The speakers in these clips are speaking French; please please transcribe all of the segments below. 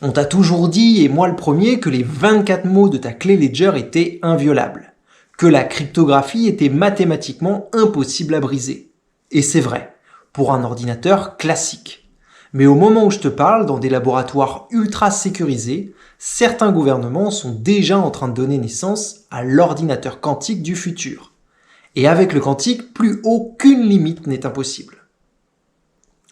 On t'a toujours dit, et moi le premier, que les 24 mots de ta clé Ledger étaient inviolables, que la cryptographie était mathématiquement impossible à briser. Et c'est vrai, pour un ordinateur classique. Mais au moment où je te parle, dans des laboratoires ultra sécurisés, certains gouvernements sont déjà en train de donner naissance à l'ordinateur quantique du futur. Et avec le quantique, plus aucune limite n'est impossible.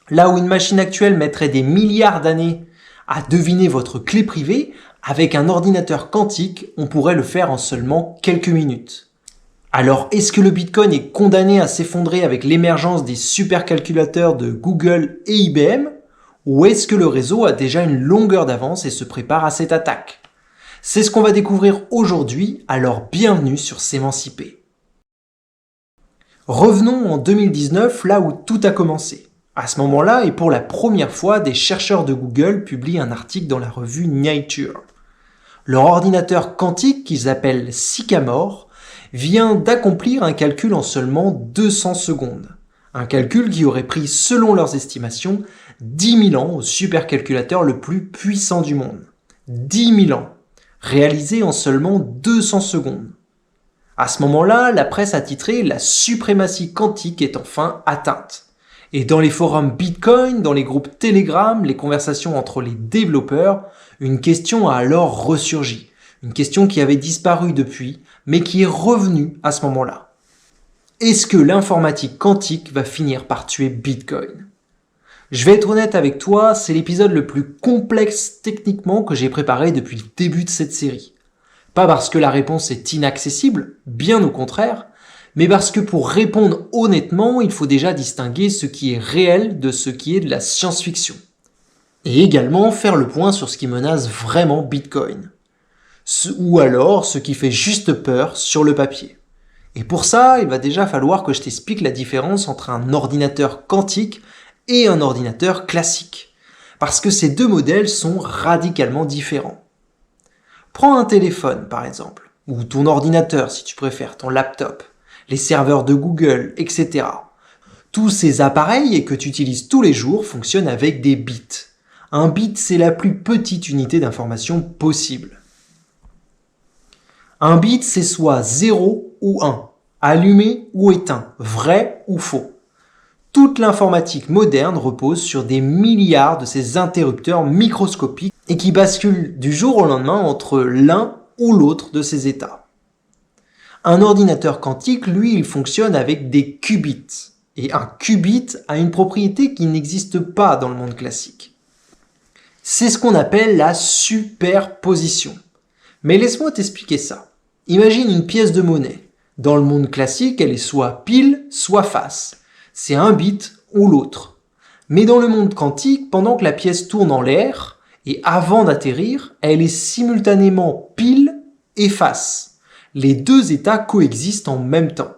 Là où une machine actuelle mettrait des milliards d'années à deviner votre clé privée, avec un ordinateur quantique, on pourrait le faire en seulement quelques minutes. Alors, est-ce que le Bitcoin est condamné à s'effondrer avec l'émergence des supercalculateurs de Google et IBM? Ou est-ce que le réseau a déjà une longueur d'avance et se prépare à cette attaque? C'est ce qu'on va découvrir aujourd'hui, alors bienvenue sur S'émanciper. Revenons en 2019, là où tout a commencé. À ce moment-là, et pour la première fois, des chercheurs de Google publient un article dans la revue Nature. Leur ordinateur quantique, qu'ils appellent Sycamore, vient d'accomplir un calcul en seulement 200 secondes. Un calcul qui aurait pris, selon leurs estimations, 10 000 ans au supercalculateur le plus puissant du monde. 10 000 ans, réalisé en seulement 200 secondes. À ce moment-là, la presse a titré « La suprématie quantique est enfin atteinte ». Et dans les forums Bitcoin, dans les groupes Telegram, les conversations entre les développeurs, une question a alors ressurgi. Une question qui avait disparu depuis, mais qui est revenue à ce moment-là. Est-ce que l'informatique quantique va finir par tuer Bitcoin? Je vais être honnête avec toi, c'est l'épisode le plus complexe techniquement que j'ai préparé depuis le début de cette série. Pas parce que la réponse est inaccessible, bien au contraire, mais parce que pour répondre honnêtement, il faut déjà distinguer ce qui est réel de ce qui est de la science-fiction. Et également faire le point sur ce qui menace vraiment Bitcoin. Ou alors ce qui fait juste peur sur le papier. Et pour ça, il va déjà falloir que je t'explique la différence entre un ordinateur quantique et un ordinateur classique. Parce que ces deux modèles sont radicalement différents. Prends un téléphone par exemple, ou ton ordinateur si tu préfères, ton laptop. Les serveurs de Google, etc. Tous ces appareils que tu utilises tous les jours fonctionnent avec des bits. Un bit, c'est la plus petite unité d'information possible. Un bit, c'est soit 0 ou 1, allumé ou éteint, vrai ou faux. Toute l'informatique moderne repose sur des milliards de ces interrupteurs microscopiques et qui basculent du jour au lendemain entre l'un ou l'autre de ces états. Un ordinateur quantique, lui, il fonctionne avec des qubits. Et un qubit a une propriété qui n'existe pas dans le monde classique. C'est ce qu'on appelle la superposition. Mais laisse-moi t'expliquer ça. Imagine une pièce de monnaie. Dans le monde classique, elle est soit pile, soit face. C'est un bit ou l'autre. Mais dans le monde quantique, pendant que la pièce tourne en l'air, et avant d'atterrir, elle est simultanément pile et face. Les deux états coexistent en même temps.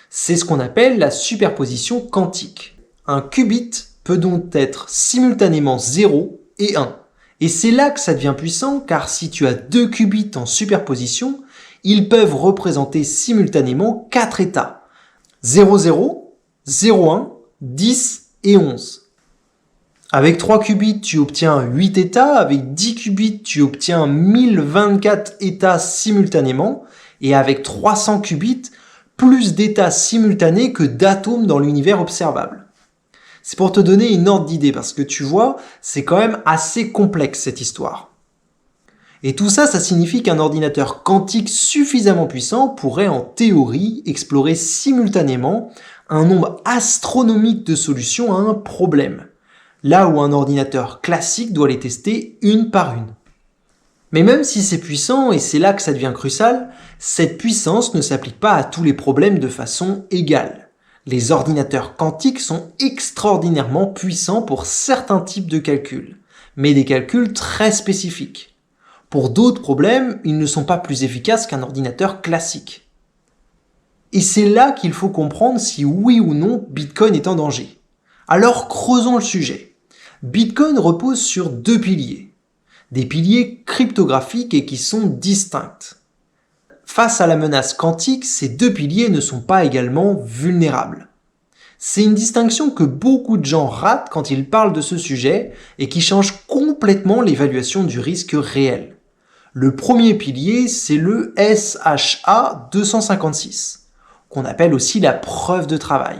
C'est ce qu'on appelle la superposition quantique. Un qubit peut donc être simultanément 0 et 1. Et c'est là que ça devient puissant, car si tu as deux qubits en superposition, ils peuvent représenter simultanément 4 états. 00, 01, 10 et 11. Avec 3 qubits, tu obtiens 8 états. Avec 10 qubits, tu obtiens 1024 états simultanément. Et avec 300 qubits, plus d'états simultanés que d'atomes dans l'univers observable. C'est pour te donner une ordre d'idée, parce que tu vois, c'est quand même assez complexe cette histoire. Et tout ça, ça signifie qu'un ordinateur quantique suffisamment puissant pourrait en théorie explorer simultanément un nombre astronomique de solutions à un problème, là où un ordinateur classique doit les tester une par une. Mais même si c'est puissant, et c'est là que ça devient crucial, cette puissance ne s'applique pas à tous les problèmes de façon égale. Les ordinateurs quantiques sont extraordinairement puissants pour certains types de calculs, mais des calculs très spécifiques. Pour d'autres problèmes, ils ne sont pas plus efficaces qu'un ordinateur classique. Et c'est là qu'il faut comprendre si oui ou non Bitcoin est en danger. Alors creusons le sujet. Bitcoin repose sur deux piliers. Des piliers cryptographiques et qui sont distincts. Face à la menace quantique, ces deux piliers ne sont pas également vulnérables. C'est une distinction que beaucoup de gens ratent quand ils parlent de ce sujet et qui change complètement l'évaluation du risque réel. Le premier pilier, c'est le SHA 256, qu'on appelle aussi la preuve de travail.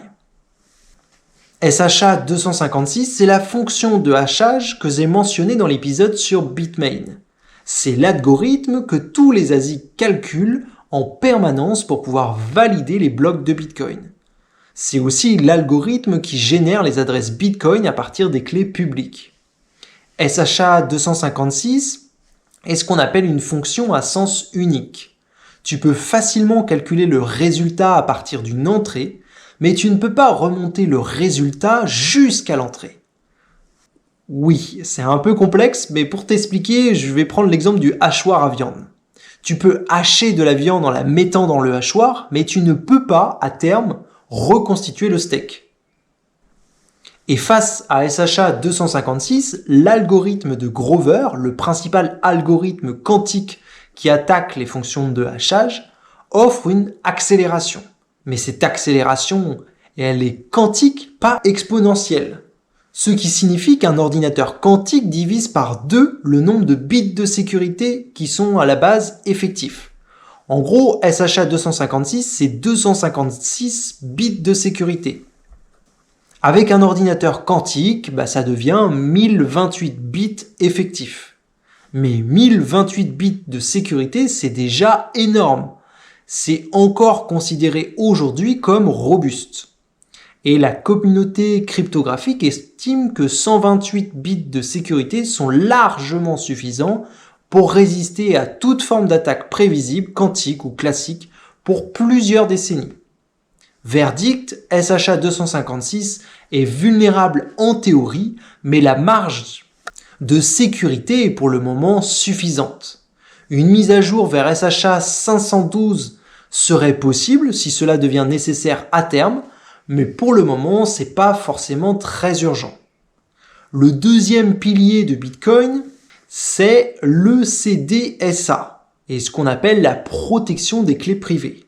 SHA 256, c'est la fonction de hachage que j'ai mentionnée dans l'épisode sur Bitmain. C'est l'algorithme que tous les ASIC calculent en permanence pour pouvoir valider les blocs de Bitcoin. C'est aussi l'algorithme qui génère les adresses Bitcoin à partir des clés publiques. SHA 256 est ce qu'on appelle une fonction à sens unique. Tu peux facilement calculer le résultat à partir d'une entrée, mais tu ne peux pas remonter le résultat jusqu'à l'entrée. Oui, c'est un peu complexe, mais pour t'expliquer, je vais prendre l'exemple du hachoir à viande. Tu peux hacher de la viande en la mettant dans le hachoir, mais tu ne peux pas, à terme, reconstituer le steak. Et face à SHA 256, l'algorithme de Grover, le principal algorithme quantique qui attaque les fonctions de hachage, offre une accélération. Mais cette accélération, elle est quantique, pas exponentielle. Ce qui signifie qu'un ordinateur quantique divise par 2 le nombre de bits de sécurité qui sont à la base effectifs. En gros, SHA 256, c'est 256 bits de sécurité. Avec un ordinateur quantique, ça devient 1028 bits effectifs. Mais 1028 bits de sécurité, c'est déjà énorme. C'est encore considéré aujourd'hui comme robuste. Et la communauté cryptographique estime que 128 bits de sécurité sont largement suffisants pour résister à toute forme d'attaque prévisible, quantique ou classique pour plusieurs décennies. Verdict, SHA 256 est vulnérable en théorie, mais la marge de sécurité est pour le moment suffisante. Une mise à jour vers SHA 512 serait possible si cela devient nécessaire à terme, mais pour le moment, c'est pas forcément très urgent. Le deuxième pilier de Bitcoin, c'est le CDSA, et ce qu'on appelle la protection des clés privées.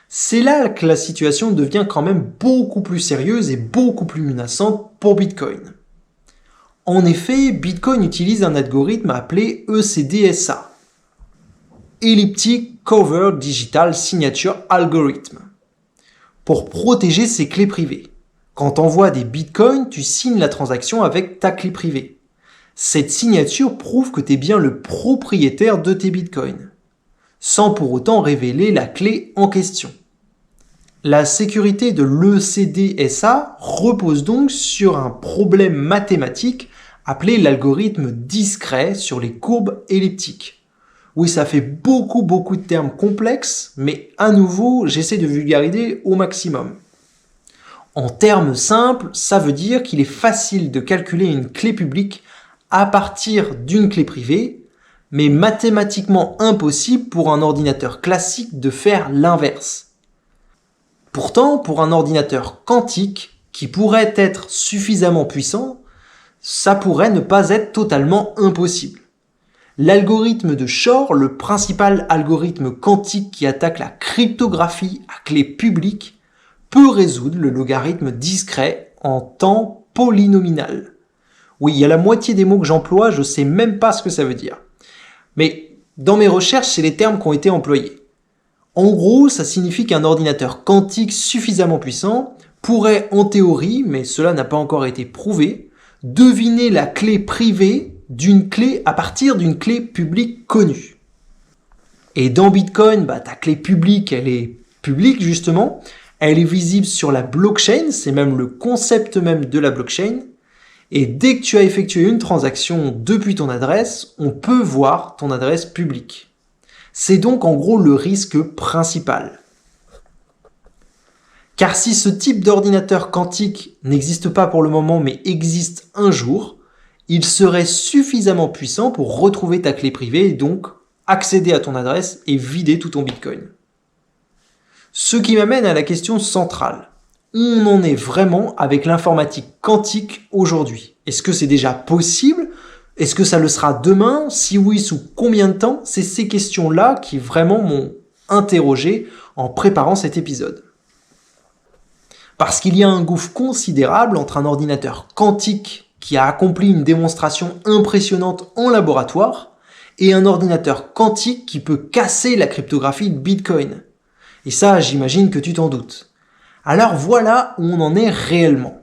C'est là que la situation devient quand même beaucoup plus sérieuse et beaucoup plus menaçante pour Bitcoin. En effet, Bitcoin utilise un algorithme appelé ECDSA, Elliptic Cover Digital Signature Algorithm, pour protéger ses clés privées. Quand tu envoies des bitcoins, tu signes la transaction avec ta clé privée. Cette signature prouve que tu es bien le propriétaire de tes bitcoins, sans pour autant révéler la clé en question. La sécurité de l'ECDSA repose donc sur un problème mathématique appelé l'algorithme discret sur les courbes elliptiques. Oui, ça fait beaucoup de termes complexes, mais à nouveau, j'essaie de vulgariser au maximum. En termes simples, ça veut dire qu'il est facile de calculer une clé publique à partir d'une clé privée, mais mathématiquement impossible pour un ordinateur classique de faire l'inverse. Pourtant, pour un ordinateur quantique qui pourrait être suffisamment puissant, ça pourrait ne pas être totalement impossible. L'algorithme de Shor, le principal algorithme quantique qui attaque la cryptographie à clé publique, peut résoudre le logarithme discret en temps polynominal. Oui, il y a la moitié des mots que j'emploie, je ne sais même pas ce que ça veut dire. Mais dans mes recherches, c'est les termes qui ont été employés. En gros, ça signifie qu'un ordinateur quantique suffisamment puissant pourrait, en théorie, mais cela n'a pas encore été prouvé, deviner la clé privée d'une clé à partir d'une clé publique connue. Et dans Bitcoin, ta clé publique, elle est publique justement, elle est visible sur la blockchain, c'est même le concept même de la blockchain, et dès que tu as effectué une transaction depuis ton adresse, on peut voir ton adresse publique. C'est donc en gros le risque principal. Car si ce type d'ordinateur quantique n'existe pas pour le moment mais existe un jour, il serait suffisamment puissant pour retrouver ta clé privée et donc accéder à ton adresse et vider tout ton Bitcoin. Ce qui m'amène à la question centrale. Où on en est vraiment avec l'informatique quantique aujourd'hui? Est-ce que c'est déjà possible? Est-ce que ça le sera demain? Si oui, sous combien de temps? C'est ces questions-là qui vraiment m'ont interrogé en préparant cet épisode. Parce qu'il y a un gouffre considérable entre un ordinateur quantique qui a accompli une démonstration impressionnante en laboratoire et un ordinateur quantique qui peut casser la cryptographie de Bitcoin. Et ça, j'imagine que tu t'en doutes. Alors voilà où on en est réellement.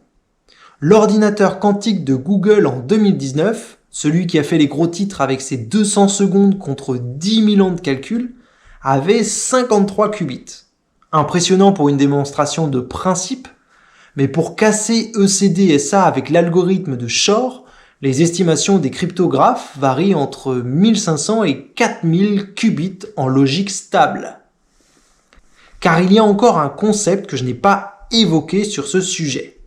L'ordinateur quantique de Google en 2019, celui qui a fait les gros titres avec ses 200 secondes contre 10 000 ans de calcul, avait 53 qubits. Impressionnant pour une démonstration de principe, mais pour casser ECDSA avec l'algorithme de Shor, les estimations des cryptographes varient entre 1500 et 4000 qubits en logique stable. Car il y a encore un concept que je n'ai pas évoqué sur ce sujet.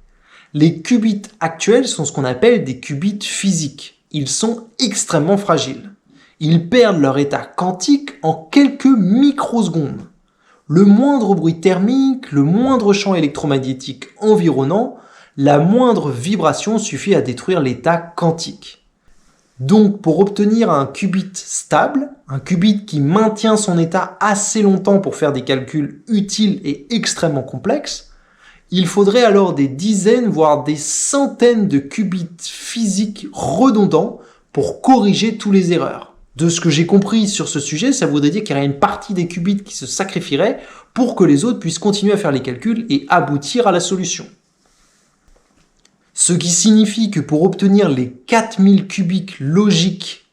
Les qubits actuels sont ce qu'on appelle des qubits physiques. Ils sont extrêmement fragiles. Ils perdent leur état quantique en quelques microsecondes. Le moindre bruit thermique, le moindre champ électromagnétique environnant, la moindre vibration suffit à détruire l'état quantique. Donc pour obtenir un qubit stable, un qubit qui maintient son état assez longtemps pour faire des calculs utiles et extrêmement complexes, il faudrait alors des dizaines voire des centaines de qubits physiques redondants pour corriger toutes les erreurs. De ce que j'ai compris sur ce sujet, ça voudrait dire qu'il y aurait une partie des qubits qui se sacrifierait pour que les autres puissent continuer à faire les calculs et aboutir à la solution. Ce qui signifie que pour obtenir les 4000 qubits logiques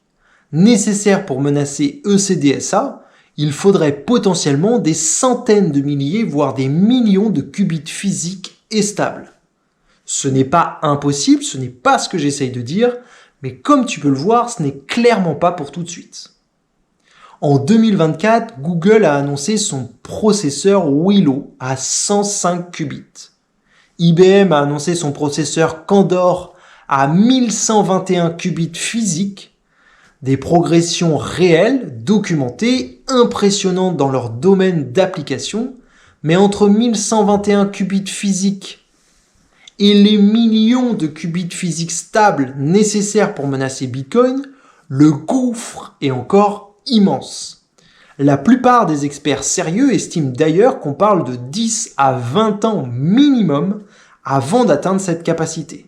nécessaires pour menacer ECDSA, il faudrait potentiellement des centaines de milliers, voire des millions de qubits physiques et stables. Ce n'est pas impossible, ce n'est pas ce que j'essaye de dire, mais comme tu peux le voir, ce n'est clairement pas pour tout de suite. En 2024, Google a annoncé son processeur Willow à 105 qubits. IBM a annoncé son processeur Candor à 1121 qubits physiques, des progressions réelles, documentées, impressionnantes dans leur domaine d'application, mais entre 1121 qubits physiques et les millions de qubits physiques stables nécessaires pour menacer Bitcoin, le gouffre est encore immense. La plupart des experts sérieux estiment d'ailleurs qu'on parle de 10 à 20 ans minimum avant d'atteindre cette capacité.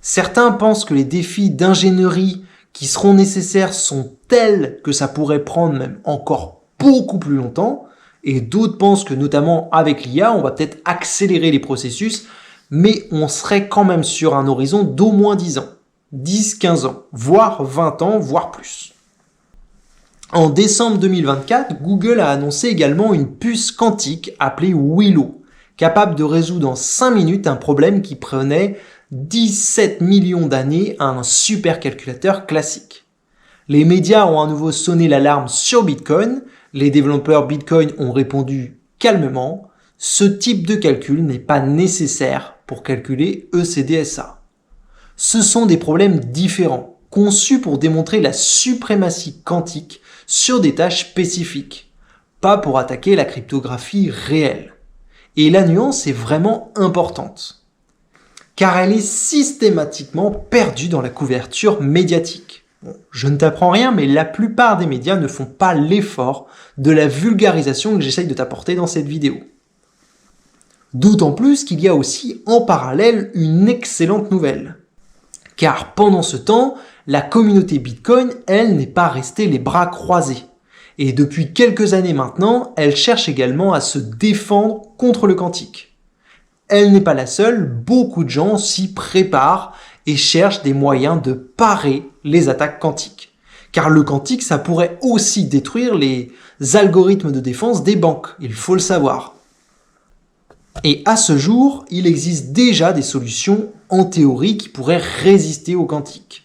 Certains pensent que les défis d'ingénierie qui seront nécessaires sont tels que ça pourrait prendre même encore beaucoup plus longtemps, et d'autres pensent que notamment avec l'IA, on va peut-être accélérer les processus, mais on serait quand même sur un horizon d'au moins 10 ans, 10-15 ans, voire 20 ans, voire plus. En décembre 2024, Google a annoncé également une puce quantique appelée Willow, capable de résoudre en 5 minutes un problème qui prenait 17 millions d'années à un supercalculateur classique. Les médias ont à nouveau sonné l'alarme sur Bitcoin, les développeurs Bitcoin ont répondu calmement, ce type de calcul n'est pas nécessaire pour calculer ECDSA. Ce sont des problèmes différents, conçus pour démontrer la suprématie quantique sur des tâches spécifiques, pas pour attaquer la cryptographie réelle. Et la nuance est vraiment importante, car elle est systématiquement perdue dans la couverture médiatique. Bon, je ne t'apprends rien, mais la plupart des médias ne font pas l'effort de la vulgarisation que j'essaye de t'apporter dans cette vidéo. D'autant plus qu'il y a aussi en parallèle une excellente nouvelle. Car pendant ce temps, la communauté Bitcoin, elle, n'est pas restée les bras croisés. Et depuis quelques années maintenant, elle cherche également à se défendre contre le quantique. Elle n'est pas la seule, beaucoup de gens s'y préparent et cherchent des moyens de parer les attaques quantiques. Car le quantique, ça pourrait aussi détruire les algorithmes de défense des banques, il faut le savoir. Et à ce jour, il existe déjà des solutions en théorie qui pourraient résister au quantique.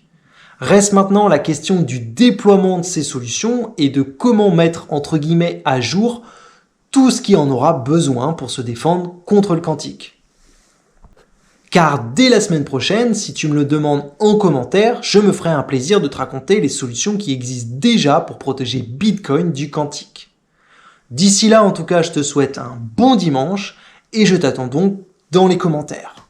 Reste maintenant la question du déploiement de ces solutions et de comment mettre entre guillemets à jour tout ce qui en aura besoin pour se défendre contre le quantique. Car dès la semaine prochaine, si tu me le demandes en commentaire, je me ferai un plaisir de te raconter les solutions qui existent déjà pour protéger Bitcoin du quantique. D'ici là, en tout cas, je te souhaite un bon dimanche et je t'attends donc dans les commentaires.